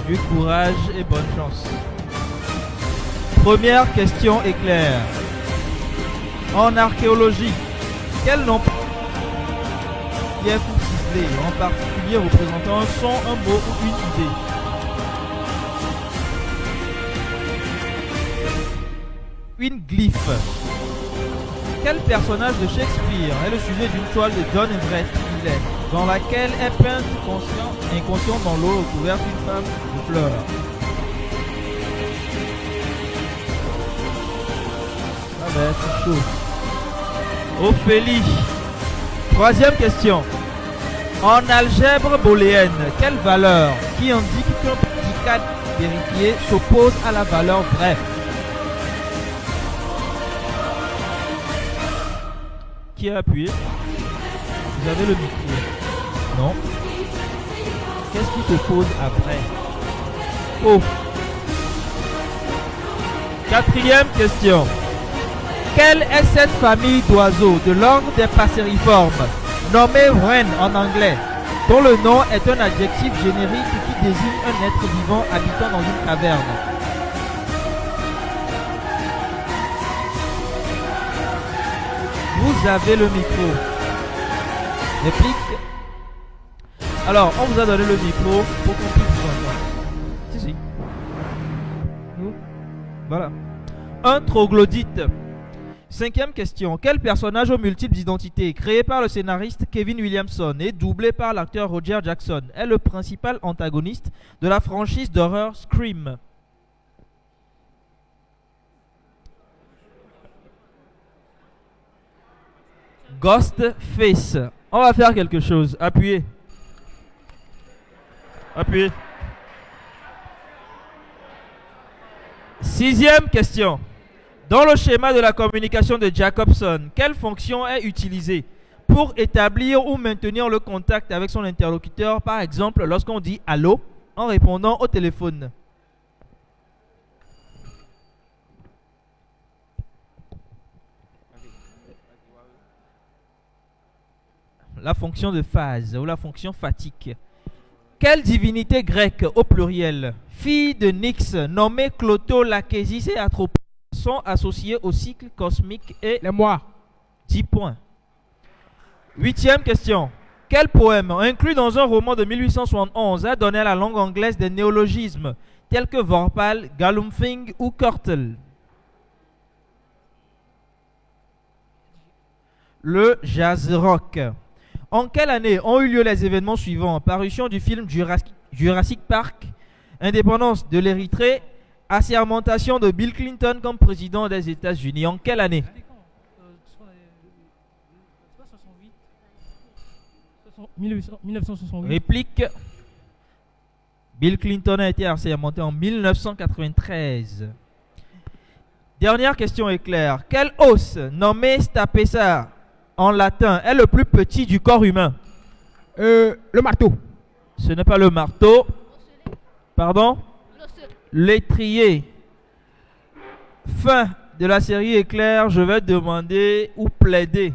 Du courage et bonne chance. Première question éclair. En archéologie, quel nom pierre ou ciselé, en particulier représentant un son, un mot ou une idée? Une glyphe. Quel personnage de Shakespeare est le sujet d'une toile de John Everett Hillel, dans laquelle est peinte inconsciente dans l'eau recouverte une femme de fleurs? Ah ben c'est chaud. Ophélie. Troisième question. En algèbre booléenne, quelle valeur qui indique qu'un prédicat vérifié s'oppose à la valeur vraie? Qui a appuyé? Vous avez le micro. Non. Qu'est-ce qui s'oppose après? Oh. Quatrième question. Quelle est cette famille d'oiseaux de l'ordre des passeriformes, nommée wren en anglais, dont le nom est un adjectif générique qui désigne un être vivant habitant dans une caverne? Vous avez le micro. Réplique. Alors, on vous a donné le micro pour qu'on puisse vous entendre. Si. Voilà. Un troglodyte. Cinquième question. Quel personnage aux multiples identités, créé par le scénariste Kevin Williamson et doublé par l'acteur Roger Jackson, est le principal antagoniste de la franchise d'horreur Scream? Ghostface. On va faire quelque chose. Appuyez. Appuyez. Sixième question. Dans le schéma de la communication de Jacobson, quelle fonction est utilisée pour établir ou maintenir le contact avec son interlocuteur, par exemple lorsqu'on dit allô en répondant au téléphone? La fonction de phase ou la fonction fatigue. Quelle divinité grecque au pluriel, fille de Nyx, nommée Cloto, Lachesis et Atropos, sont associées au cycle cosmique et les mois? 10 points. Huitième question. Quel poème, inclus dans un roman de 1871, a donné à la langue anglaise des néologismes tels que Vorpal, Galumphing ou Curtle? Le jazz rock. En quelle année ont eu lieu les événements suivants? Parution du film Jurassic Park, indépendance de l'Érythrée, assermentation de Bill Clinton comme président des États-Unis. En quelle année? 1968. Réplique. Bill Clinton a été assermenté en 1993. Dernière question éclair. Quel os nommé Stapesa en latin est le plus petit du corps humain? Le marteau. Ce n'est pas le marteau. Pardon? L'étrier. Fin de la série éclair. Je vais demander ou plaider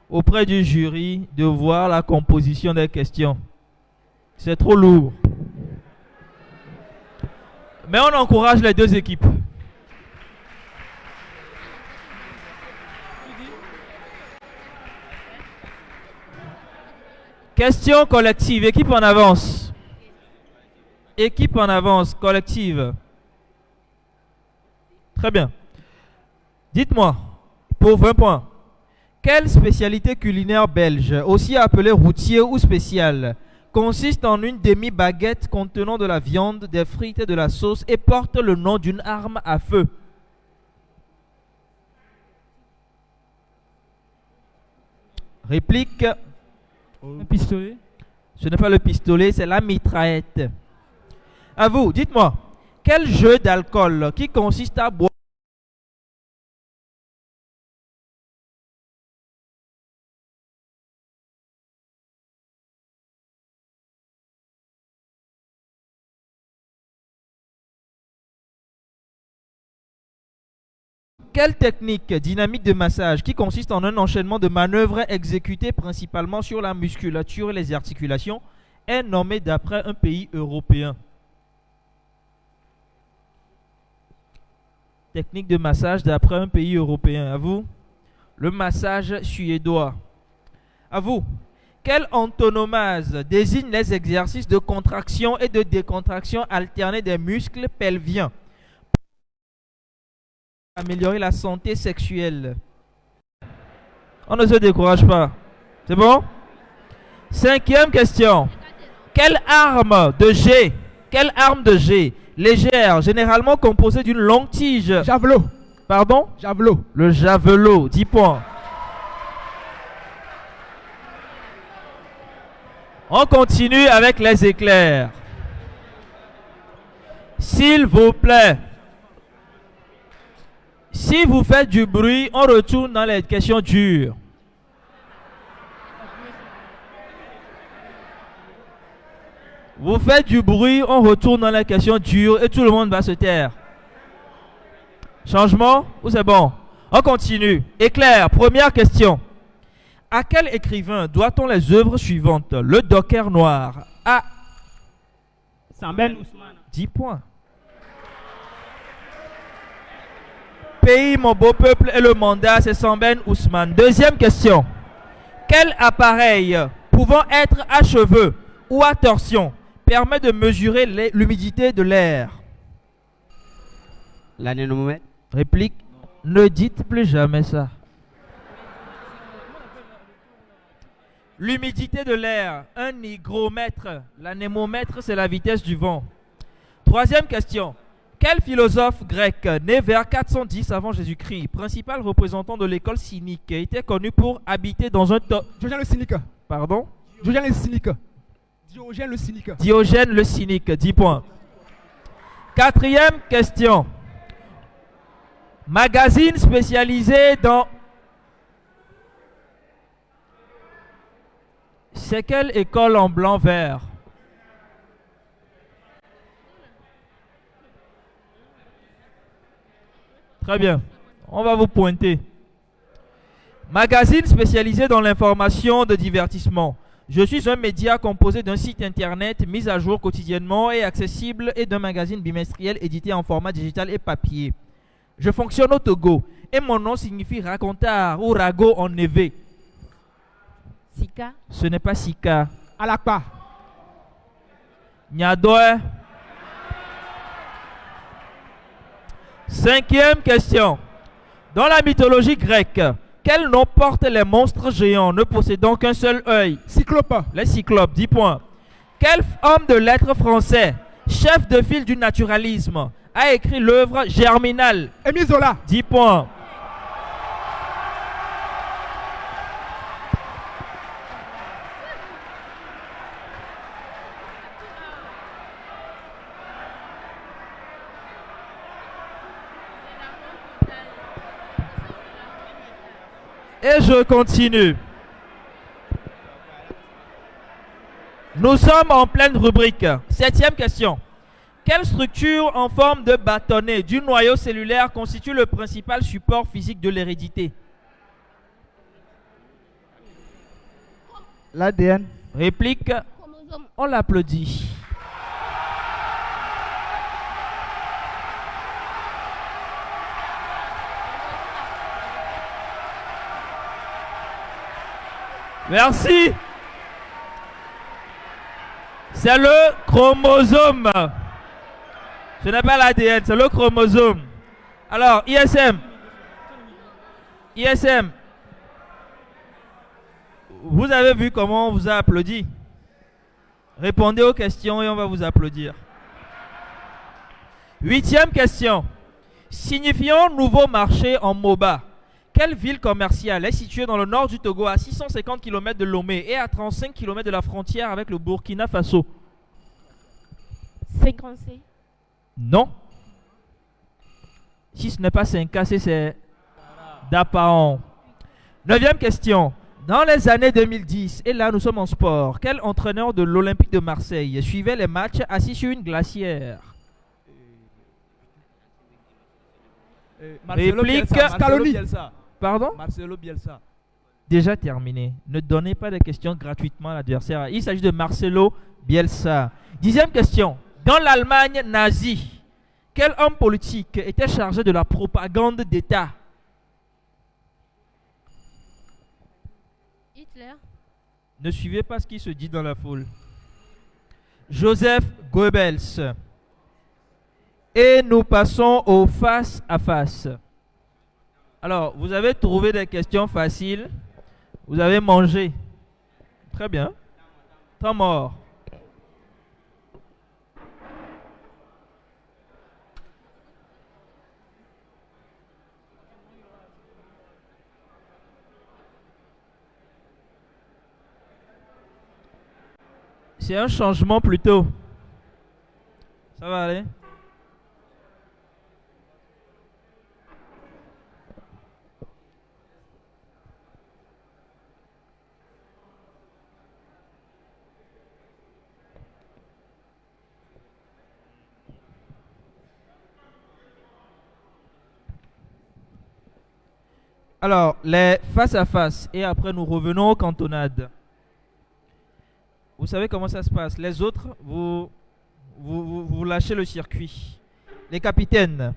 auprès du jury de voir la composition des questions. C'est trop lourd. Mais on encourage les deux équipes. Question collective. Équipe en avance. Équipe en avance. Collective. Très bien. Dites-moi, pour 20 points, quelle spécialité culinaire belge, aussi appelée routier ou spéciale, consiste en une demi-baguette contenant de la viande, des frites et de la sauce et porte le nom d'une arme à feu? Réplique. Un pistolet. Ce n'est pas le pistolet, c'est la mitraillette. À vous, dites-moi, quel jeu d'alcool qui consiste à boire quelle technique dynamique de massage qui consiste en un enchaînement de manœuvres exécutées principalement sur la musculature et les articulations est nommée d'après un pays européen? technique de massage d'après un pays européen. À vous. Le massage suédois. À vous. Quelle antonomase désigne les exercices de contraction et de décontraction alternés des muscles pelviens pour améliorer la santé sexuelle? On ne se décourage pas. C'est bon? Cinquième question. Quelle arme de jet légère, généralement composée d'une longue tige? Javelot. Pardon? Javelot. Le javelot. 10 points. On continue avec les éclairs. S'il vous plaît. Si vous faites du bruit, on retourne dans les questions dures. Vous faites du bruit, on retourne dans les questions dures et tout le monde va se taire. Changement ou c'est bon? On continue. Éclair, première question. À quel écrivain doit-on les œuvres suivantes? Le Docker noir. A. Samben Ousmane. 10 points. Pays, mon beau peuple et le mandat, c'est Samben Ousmane. Deuxième question. Quel appareil pouvant être à cheveux ou à torsion permet de mesurer l'humidité de l'air? L'anémomètre. Réplique. Ne dites plus jamais ça. L'humidité de l'air, un hygromètre. L'anémomètre, c'est la vitesse du vent. Troisième question. Quel philosophe grec, né vers 410 avant Jésus-Christ, principal représentant de l'école cynique, était connu pour habiter dans un Diogène le cynique. Pardon? Diogène le cynique. Diogène le cynique. Diogène le cynique, 10 points. Quatrième question. Magazine spécialisé dans... C'est quelle école en blanc-vert? Très bien. On va vous pointer. Magazine spécialisé dans l'information de divertissement. Je suis un média composé d'un site internet mis à jour quotidiennement et accessible et d'un magazine bimestriel édité en format digital et papier. Je fonctionne au Togo et mon nom signifie raconteur ou ragot en évé. Sika. Ce n'est pas Sika. Alakpa. Nyadoe. Cinquième question. Dans la mythologie grecque, quel nom portent les monstres géants ne possédant qu'un seul œil? Cyclope. Les cyclopes, 10 points. Quel homme de lettres français, chef de file du naturalisme, a écrit l'œuvre Germinal? Émile Zola. 10 points. Et je continue. Nous sommes en pleine rubrique. Septième question. Quelle structure en forme de bâtonnet du noyau cellulaire constitue le principal support physique de l'hérédité? L'ADN. Réplique. On l'applaudit. Merci. C'est le chromosome. Ce n'est pas l'ADN, c'est le chromosome. Alors, ISM. ISM. Vous avez vu comment on vous a applaudi? Répondez aux questions et on va vous applaudir. Huitième question. Signifiant nouveau marché en MOBA. Quelle ville commerciale est située dans le nord du Togo à 650 km de Lomé et à 35 km de la frontière avec le Burkina Faso? 56. Non. Si ce n'est pas 5K, c'est Dapaon. Neuvième question. Dans les années 2010, et là nous sommes en sport, quel entraîneur de l'Olympique de Marseille suivait les matchs assis sur une glacière? Marcelo Réplique. Bielsa, Marcelo Scaloni. Bielsa. Pardon? Marcelo Bielsa. Déjà terminé. Ne donnez pas de questions gratuitement à l'adversaire. Il s'agit de Marcelo Bielsa. Dixième question. Dans l'Allemagne nazie, Quel homme politique était chargé de la propagande d'État? Hitler. Ne suivez pas ce qui se dit dans la foule. Joseph Goebbels. Et nous passons au face à face. Alors, vous avez trouvé des questions faciles. Vous avez mangé. Très bien. Temps mort. C'est un changement plutôt. Ça va aller? Alors, les face à face et après nous revenons aux cantonades. Vous savez comment ça se passe. Les autres, vous lâchez le circuit. Les capitaines.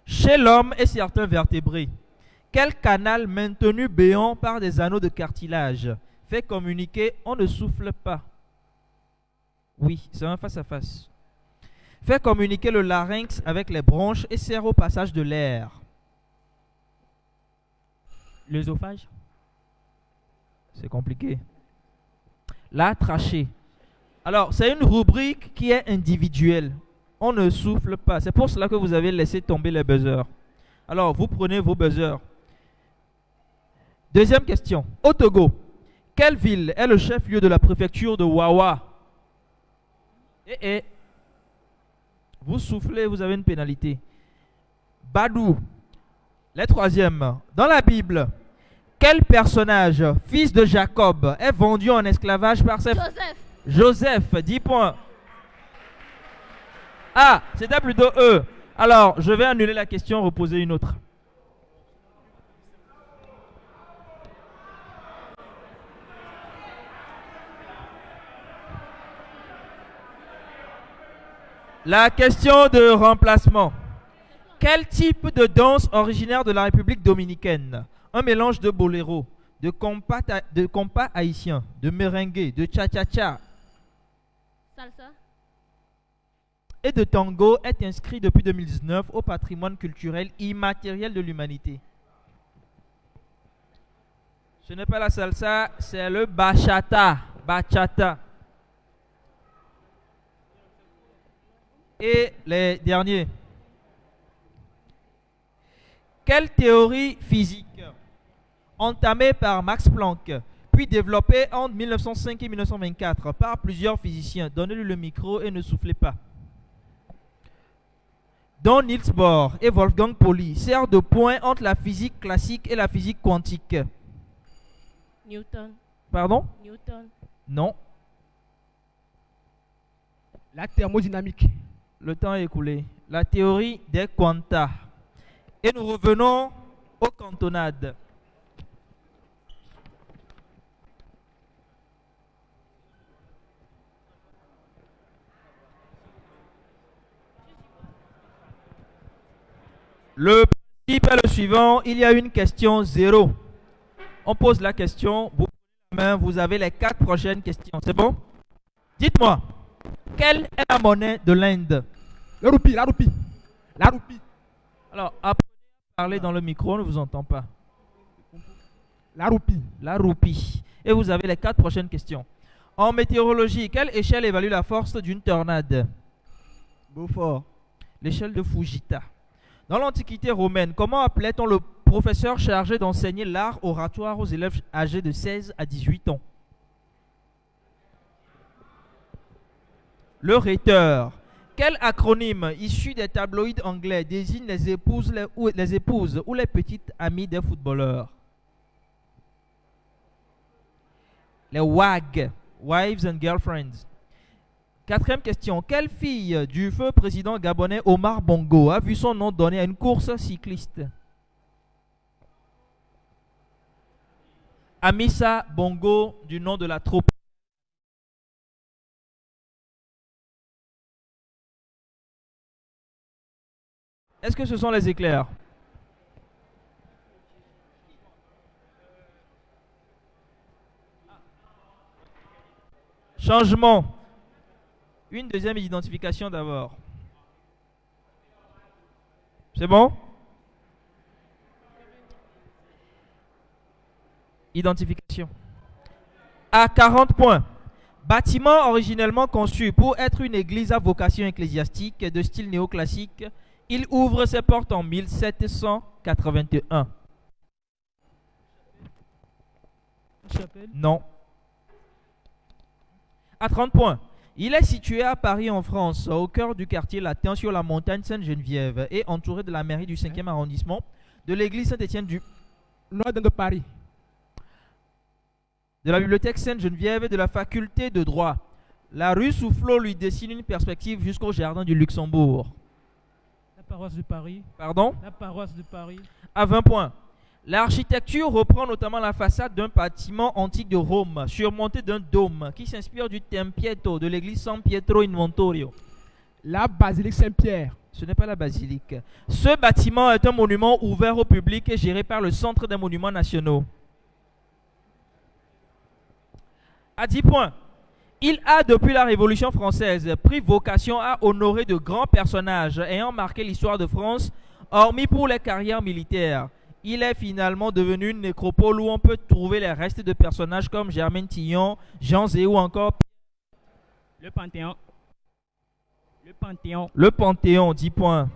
Chez l'homme et certains vertébrés, quel canal maintenu béant par des anneaux de cartilage fait communiquer, on ne souffle pas? Oui, c'est un face à face. Fait communiquer le larynx avec les bronches et sert au passage de l'air. L'œsophage. C'est compliqué. La trachée. Alors, c'est une rubrique qui est individuelle. On ne souffle pas. C'est pour cela que vous avez laissé tomber les buzzers. Alors, vous prenez vos buzzers. Deuxième question. Au Togo, quelle ville est le chef-lieu de la préfecture de Wawa? Vous soufflez, vous avez une pénalité. Badou. Les troisièmes. Dans la Bible, quel personnage, fils de Jacob, est vendu en esclavage par ses... Joseph. Joseph, 10 points. Ah, c'était plutôt eux. Alors, je vais annuler la question, reposer une autre. La question de remplacement. Quel type de danse originaire de la République dominicaine? Un mélange de boléro, de compas haïtien, de merengue, de cha-cha-cha Salsa. et de tango est inscrit depuis 2019 au patrimoine culturel immatériel de l'humanité. Ce n'est pas la salsa, c'est le bachata. Bachata. Et les derniers. Quelle théorie physique, entamée par Max Planck, puis développée entre 1905 et 1924 par plusieurs physiciens, donnez-lui le micro et ne soufflez pas, dont Niels Bohr et Wolfgang Pauli, sert de point entre la physique classique et la physique quantique? Newton. Pardon? Newton. Non. La thermodynamique. Le temps est écoulé. La théorie des quanta. Et nous revenons aux cantonades. Le principe est le suivant. Il y a une question 0. On pose la question. Vous prenez la main. Vous avez les 4 prochaines questions. C'est bon? Dites-moi. Quelle est la monnaie de l'Inde? Le roupie, la roupie. La roupie. Alors, apprenez à parler dans le micro, on ne vous entend pas. La roupie. La roupie. Et vous avez les 4 prochaines questions. En météorologie, quelle échelle évalue la force d'une tornade? Beaufort. L'échelle de Fujita. Dans l'Antiquité romaine, comment appelait-on le professeur chargé d'enseigner l'art oratoire aux élèves âgés de 16 à 18 ans? Le rhéteur. Quel acronyme issu des tabloïds anglais désigne les épouses ou les petites amies des footballeurs? Les WAG, Wives and Girlfriends. 4e question. Quelle fille du feu président gabonais Omar Bongo a vu son nom donné à une course cycliste? Amissa Bongo, du nom de la troupe. Est-ce que ce sont les éclairs? Changement. Une deuxième identification d'abord. C'est bon? Identification. À 40 points. Bâtiment originellement conçu pour être une église à vocation ecclésiastique de style néoclassique, il ouvre ses portes en 1781. Chapelle. Non. À 30 points. Il est situé à Paris en France, au cœur du quartier latin sur la montagne Sainte-Geneviève et entouré de la mairie du 5e arrondissement, de l'église Saint-Étienne Nord de Paris. de la bibliothèque Sainte-Geneviève et de la faculté de droit. La rue Soufflot lui dessine une perspective jusqu'au jardin du Luxembourg. La paroisse de Paris. Pardon? La paroisse de Paris. À 20 points. L'architecture reprend notamment la façade d'un bâtiment antique de Rome, surmonté d'un dôme, qui s'inspire du Tempietto de l'église San Pietro in Montorio. La basilique Saint-Pierre. Ce n'est pas la basilique. Ce bâtiment est un monument ouvert au public et géré par le Centre des monuments nationaux. À 10 points. Il a, depuis la Révolution française, pris vocation à honorer de grands personnages ayant marqué l'histoire de France, hormis pour les carrières militaires. Il est finalement devenu une nécropole où on peut trouver les restes de personnages comme Germaine Tillon, Jean Zé ou encore Le Panthéon. Le Panthéon. le Panthéon. 10 points.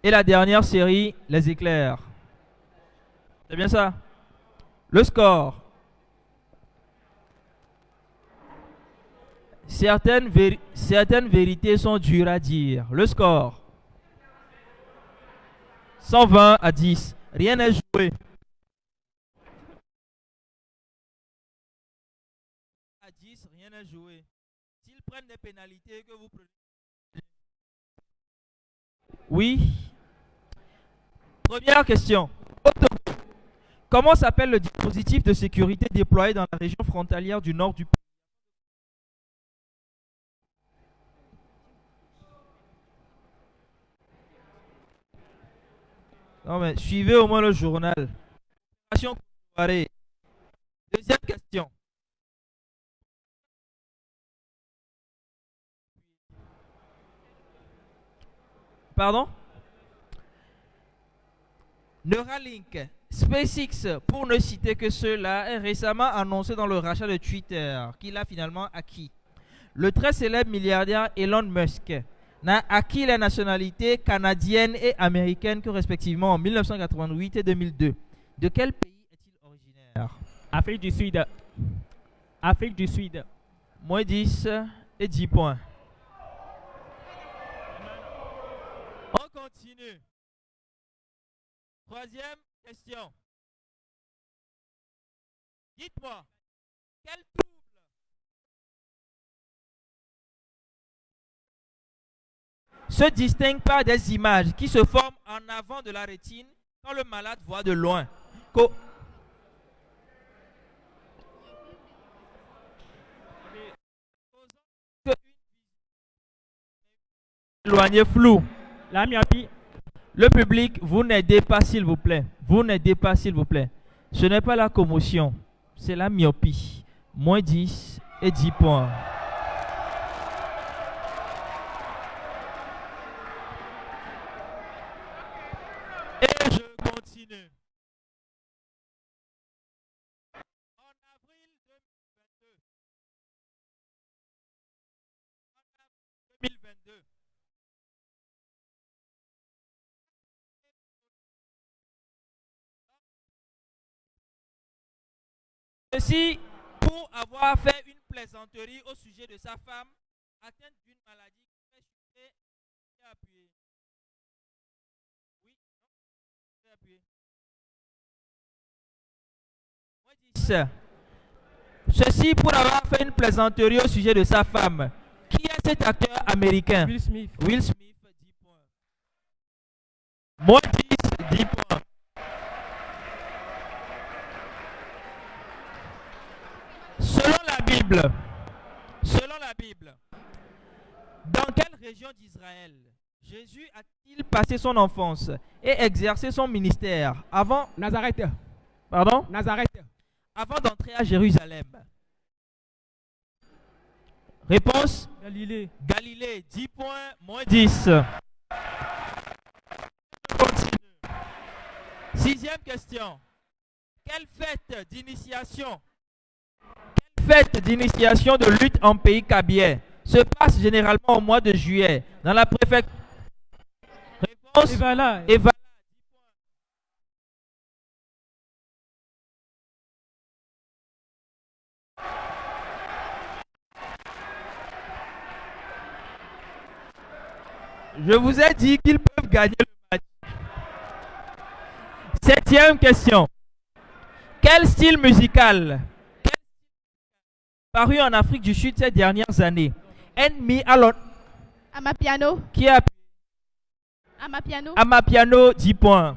Et la dernière série, les éclairs. C'est bien ça? Le score. Certaines vérités sont dures à dire. Le score. 120 à 10. Rien n'est joué. À 10, rien n'est joué. S'ils prennent des pénalités que vous prenez. Oui. Première question. Comment s'appelle le dispositif de sécurité déployé dans la région frontalière du nord du pays? Non mais suivez au moins le journal. Deuxième question. Pardon? Neuralink, SpaceX, pour ne citer que ceux-là, est récemment annoncé dans le rachat de Twitter, qu'il a finalement acquis. Le très célèbre milliardaire Elon Musk n'a acquis la nationalité canadienne et américaine que respectivement en 1988 et 2002. De quel pays est-il originaire? Afrique du Sud. Afrique du Sud. Moins 10 et 10 points. On continue. Troisième question. Dites-moi, quel trouble se distingue par des images qui se forment en avant de la rétine quand le malade voit de loin? Éloigné flou. La myopie. Le public, vous n'aidez pas s'il vous plaît. Vous n'aidez pas s'il vous plaît. Ce n'est pas la commotion, c'est la myopie. Moins 10 et 10 points. Et je continue. En avril 2022. Ceci pour avoir fait une plaisanterie au sujet de sa femme atteinte d'une maladie qui fait chuter et appuyer. Oui, non, et appuyer. Moi, 10. Ceci pour avoir fait une plaisanterie au sujet de sa femme. Qui est cet acteur américain? Will Smith. Will Smith, 10 points. Moins 10, 10 points. Selon la Bible, Bible, dans quelle région d'Israël Jésus a-t-il passé son enfance et exercé son ministère avant Nazareth. d'entrer à Jérusalem? Réponse Galilée. Galilée, 10 points, moins 10. Continue. Sixième question. Quelle fête d'initiation de lutte en pays kabyais se passe généralement au mois de juillet dans la préfecture? Réponse Et voilà. Eva. Je vous ai dit qu'ils peuvent gagner le match. Septième question. Quel style musical paru en Afrique du Sud ces dernières années? Ennemi Alon. Amapiano. Qui a Amapiano. Amapiano, 10 points.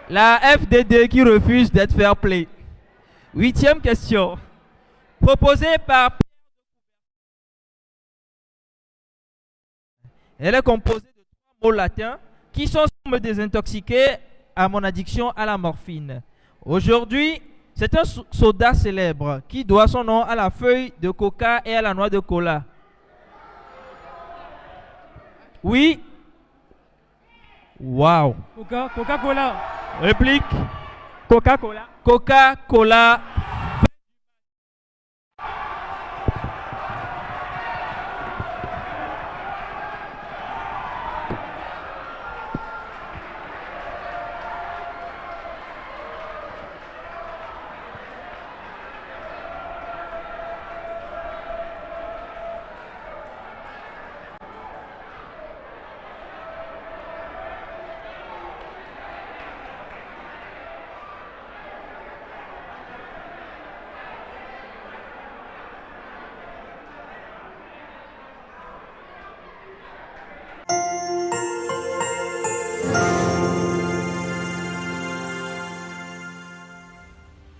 La FDD qui refuse d'être fair play. Huitième question. Proposée par... Elle est composée de 3 mots latins qui sont me désintoxiquer à mon addiction à la morphine. Aujourd'hui, c'est un soda célèbre qui doit son nom à la feuille de coca et à la noix de cola. Oui. Wow. Coca-Cola. Réplique. Coca-Cola. Coca-Cola.